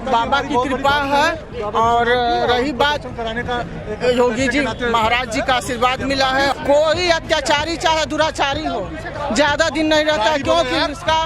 बाबा की कृपा है। और रही बात योगी जी महाराज जी का आशीर्वाद मिला है। कोई अत्याचारी चाहे दुराचारी हो ज्यादा दिन नहीं रहता है, क्योंकि इसका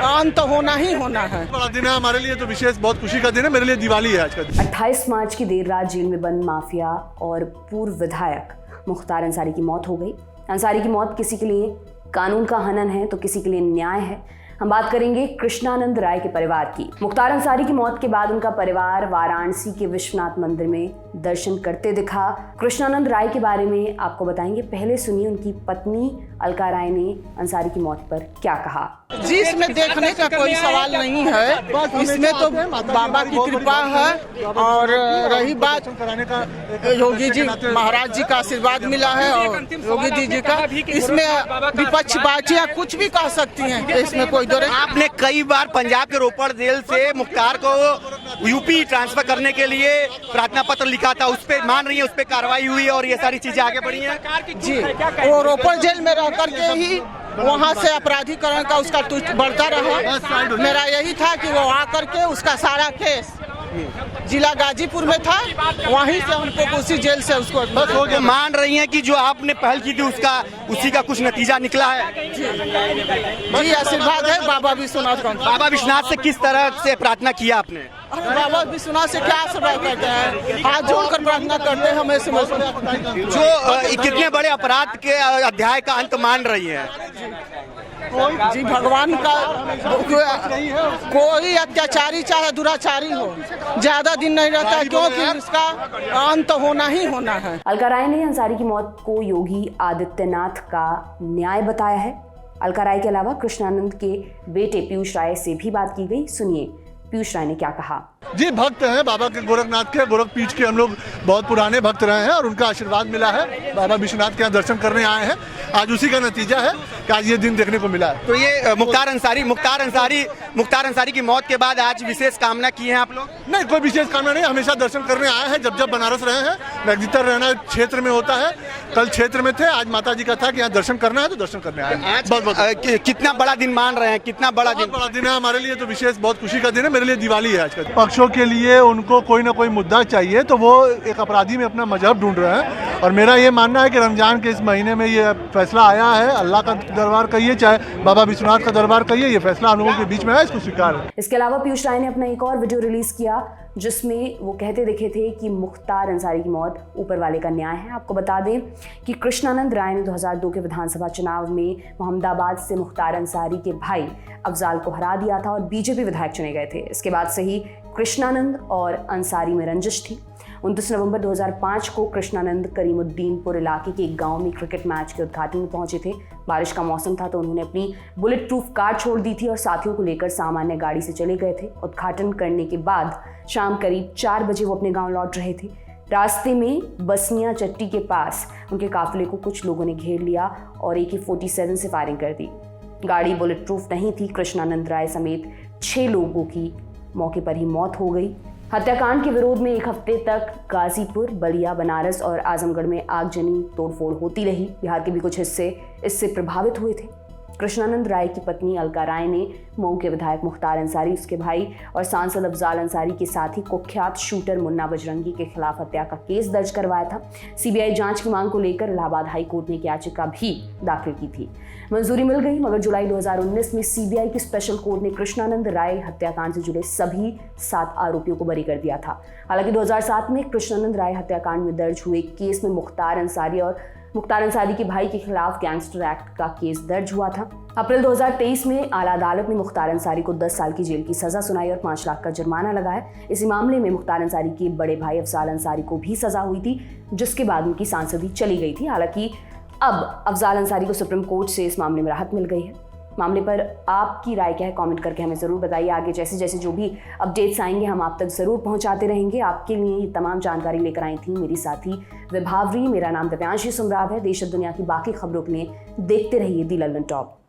अंत होना ही होना है। बड़ा दिन है हमारे लिए, तो विशेष बहुत खुशी का दिन है। मेरे लिए दिवाली है आज का दिन। 28 मार्च की देर रात जेल में बंद माफिया और पूर्व विधायक मुख्तार अंसारी की मौत हो गई। अंसारी की मौत किसी के लिए कानून का हनन है तो किसी के लिए न्याय है। हम बात करेंगे कृष्णानंद राय के परिवार की। मुख्तार अंसारी की मौत के बाद उनका परिवार वाराणसी के विश्वनाथ मंदिर में दर्शन करते दिखा। कृष्णानंद राय के बारे में आपको बताएंगे, पहले सुनिए उनकी पत्नी अलका राय ने अंसारी की मौत पर क्या कहा। जी, इसमें देखने का कोई सवाल नहीं है, इसमें तो बाबा की कृपा है। और रही बात योगी जी महाराज जी का आशीर्वाद मिला है और योगी जी का, इसमें विपक्ष पार्टियां कुछ भी कह सकती हैं, इसमें कोई दो। आपने कई बार पंजाब के रोपड़ जेल से मुख्तार को यूपी ट्रांसफर करने के लिए प्रार्थना पत्र लिखा था, उस पे मान रही है, उस पे कार्रवाई हुई और ये सारी चीजें आगे बढ़ी हैं। जी, वो रोपड़ जेल में रह करके ही वहाँ से अपराधीकरण का उसका बढ़ता रहा। मेरा यही था कि वो आकर के उसका सारा केस जिला गाजीपुर में था, वहीं से हमको उसी जेल से उसको बस हो गया। मान रही हैं कि जो आपने पहल की थी उसका उसी का कुछ नतीजा निकला है। जी, आशीर्वाद है बाबा विश्वनाथ का। बाबा विश्वनाथ से किस तरह से प्रार्थना किया आपने? बाबा विश्वनाथ से क्या आशीर्वाद करते हैं, हाथ जोड़कर प्रार्थना करते हैं हमेशा। जो कितने बड़े अपराध के अध्याय का अंत मान रही है? जी, भगवान का कोई अत्याचारी चाहे दुराचारी हो ज्यादा दिन नहीं रहता है, क्योंकि इसका अंत होना ही होना है। अलका राय ने अंसारी की मौत को योगी आदित्यनाथ का न्याय बताया है। अलका राय के अलावा कृष्णानंद के बेटे पीयूष राय से भी बात की गई। सुनिए पीयूष राय ने क्या कहा। जी, भक्त हैं बाबा के, गोरखनाथ के, गोरखपीठ के हम लोग बहुत पुराने भक्त रहे हैं और उनका आशीर्वाद मिला है। बाबा विश्वनाथ के यहाँ दर्शन करने आए हैं, आज उसी का नतीजा है कि आज ये दिन देखने को मिला है। तो ये मुख्तार अंसारी की मौत के बाद आज विशेष कामना की है आप लोग? नहीं, कोई विशेष कामना नहीं, हमेशा दर्शन करने आए हैं। जब बनारस रहे हैं, अधिकतर रहना क्षेत्र में होता है। कल क्षेत्र में थे, आज माता जी का था कि यहाँ दर्शन करना है तो दर्शन करने आए हैं। कितना बड़ा दिन मान रहे हैं? कितना बड़ा दिन है हमारे लिए, तो विशेष बहुत खुशी का दिन है। मेरे लिए दिवाली है आज का। पक्षों के लिए उनको कोई ना कोई मुद्दा चाहिए, तो वो एक अपराधी में अपना मजहब ढूंढ रहे हैं। और मेरा ये मानना है कि रमजान के इस महीने में ये फैसला आया है, अल्लाह का दरबार कहिए चाहे बाबा विश्वनाथ का दरबार कहिए, ये फैसला हम लोगों के बीच में है, इसको स्वीकार है। इसके अलावा पीयूष राय ने अपना एक और वीडियो रिलीज किया जिसमें वो कहते दिखे थे कि मुख्तार अंसारी की मौत ऊपर वाले का न्याय है। आपको बता दें कि कृष्णानंद राय ने 2002 के विधानसभा चुनाव में मोहम्मदाबाद से मुख्तार अंसारी के भाई अफजाल को हरा दिया था और बीजेपी विधायक चुने गए थे। इसके बाद से ही कृष्णानंद और अंसारी में रंजिश थी। 29 नवंबर 2005 को कृष्णानंद करीमुद्दीनपुर इलाके के एक गांव में क्रिकेट मैच के उद्घाटन में पहुंचे थे। बारिश का मौसम था तो उन्होंने अपनी बुलेट प्रूफ कार छोड़ दी थी और साथियों को लेकर सामान्य गाड़ी से चले गए थे। उद्घाटन करने के बाद शाम करीब 4 बजे वो अपने गांव लौट रहे थे। रास्ते में बसनिया चट्टी के पास उनके काफिले को कुछ लोगों ने घेर लिया और AK-47 से फायरिंग कर दी। गाड़ी बुलेट प्रूफ नहीं थी। कृष्णानंद राय समेत 6 लोगों की मौके पर ही मौत हो गई। हत्याकांड के विरोध में एक हफ्ते तक गाजीपुर, बलिया, बनारस और आजमगढ़ में आगजनी तोड़फोड़ होती रही। बिहार के भी कुछ हिस्से इससे प्रभावित हुए थे। कृष्णानंद राय की पत्नी अलका राय ने मऊ के विधायक मुख्तार अंसारी, उसके भाई और सांसद अफजाल अंसारी के साथ ही कुख्यात शूटर मुन्ना बजरंगी के खिलाफ हत्या का केस दर्ज करवाया था। CBI जांच की मांग को लेकर इलाहाबाद हाई कोर्ट ने एक याचिका भी दाखिल की थी। मंजूरी मिल गई, मगर जुलाई 2019 में CBI की स्पेशल कोर्ट ने कृष्णानंद राय हत्याकांड से जुड़े सभी 7 आरोपियों को बरी कर दिया था। हालांकि 2007 में कृष्णानंद राय हत्याकांड में दर्ज हुए केस में मुख्तार अंसारी के भाई के खिलाफ गैंगस्टर एक्ट का केस दर्ज हुआ था। अप्रैल 2023 में आला अदालत ने मुख्तार अंसारी को 10 साल की जेल की सजा सुनाई और 5 लाख का जुर्माना लगाया। इसी मामले में मुख्तार अंसारी के बड़े भाई अफजाल अंसारी को भी सजा हुई थी, जिसके बाद उनकी सांसदी चली गई थी। हालांकि अब अफजाल अंसारी को सुप्रीम कोर्ट से इस मामले में राहत मिल गई है। मामले पर आपकी राय क्या है, कमेंट करके हमें ज़रूर बताइए। आगे जैसे जैसे जो भी अपडेट्स आएंगे हम आप तक ज़रूर पहुंचाते रहेंगे। आपके लिए ये तमाम जानकारी लेकर आई थी मेरी साथी विभावरी। मेरा नाम दिव्यांशी सुमराव है। देश और दुनिया की बाकी खबरों के लिए देखते रहिए दी लल्लन टॉप।